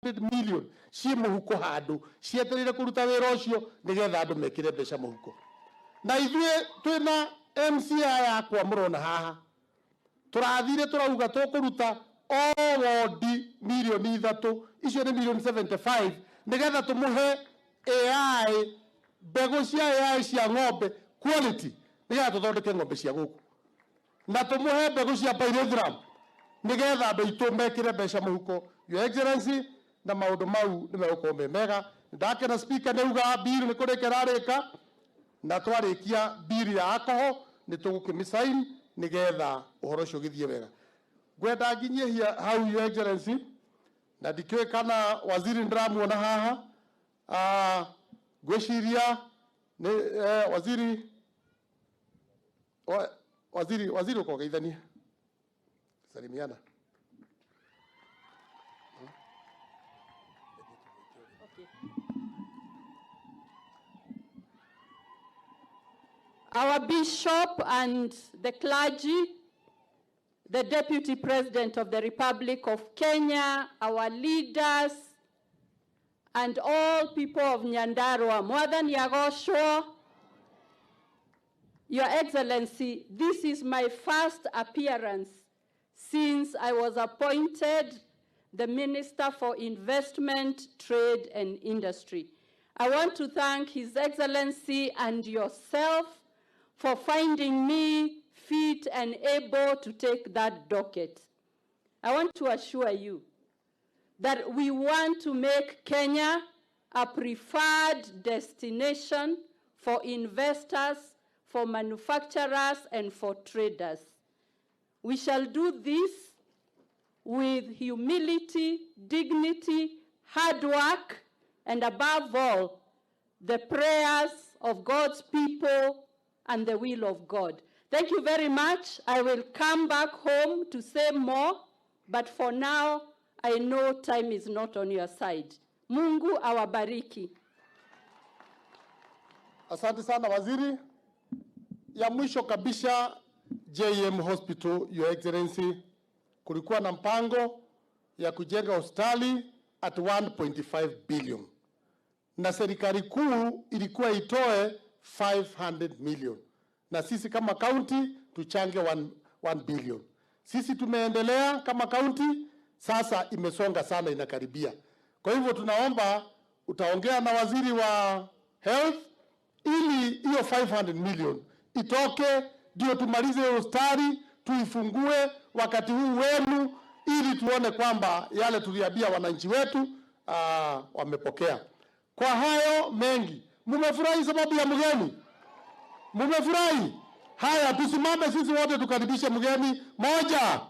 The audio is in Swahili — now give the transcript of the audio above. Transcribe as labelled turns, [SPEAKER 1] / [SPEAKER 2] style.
[SPEAKER 1] million cie muhuko handu cieterire kuruta wira ucio nigetha andu mekire mbeca muhuko. Na ithue twina MCA yakwa murona haha turathire turauga tukuruta o wodi milioni 3 icio ni milioni 75 nigetha tumuhe AI mbegu cia AI cia ng'ombe quality nigetha tuthondeke ng'ombe cia guku na tumuhe mbegu cia pyrethrum nigetha andu itu mekire mbeca muhuko. Your Excellency, na maundu mau ni megukorwo me mega. Ndakena speaker neuga bill ni kurikira rika na twarikia bill ya alcohol ni tugukimisign nigetha uhoro ucio githie wega. Gwenda nginyehia hau, Your Excellency, na ndikiwe kana waziri ndiramuona haha gwiciria ni waziri ukogeithania salimiana.
[SPEAKER 2] Our Bishop and the clergy, the Deputy President of the Republic of Kenya, our leaders, and all people of Nyandarua, Mwathani Agoshwo, Your Excellency, this is my first appearance since I was appointed the Minister for Investment, Trade and Industry. I want to thank His Excellency and yourself for finding me fit and able to take that docket. I want to assure you that we want to make Kenya a preferred destination for investors, for manufacturers, and for traders. We shall do this with humility, dignity, hard work, and above all, the prayers of God's people and the will of God. Thank you very much. I will come back home to say more, but for now, I know time is not on your side. Mungu awabariki.
[SPEAKER 1] Asante sana waziri. Ya mwisho kabisa, JM Hospital, Your Excellency, kulikuwa na mpango ya kujenga hospitali at 1.5 billion. Na serikali kuu ilikuwa itoe 500 million. Na sisi kama county tuchange 1 billion. Sisi tumeendelea kama county, sasa imesonga sana, inakaribia. Kwa hivyo tunaomba utaongea na waziri wa health ili hiyo 500 million itoke, ndio tumalize hospitali, tuifungue wakati huu wenu, ili tuone kwamba yale tuliambia wananchi wetu wamepokea. Kwa hayo mengi, mumefurahi sababu ya mgeni? Mumefurahi? Haya, tusimame sisi wote tukaribishe mgeni. Moja.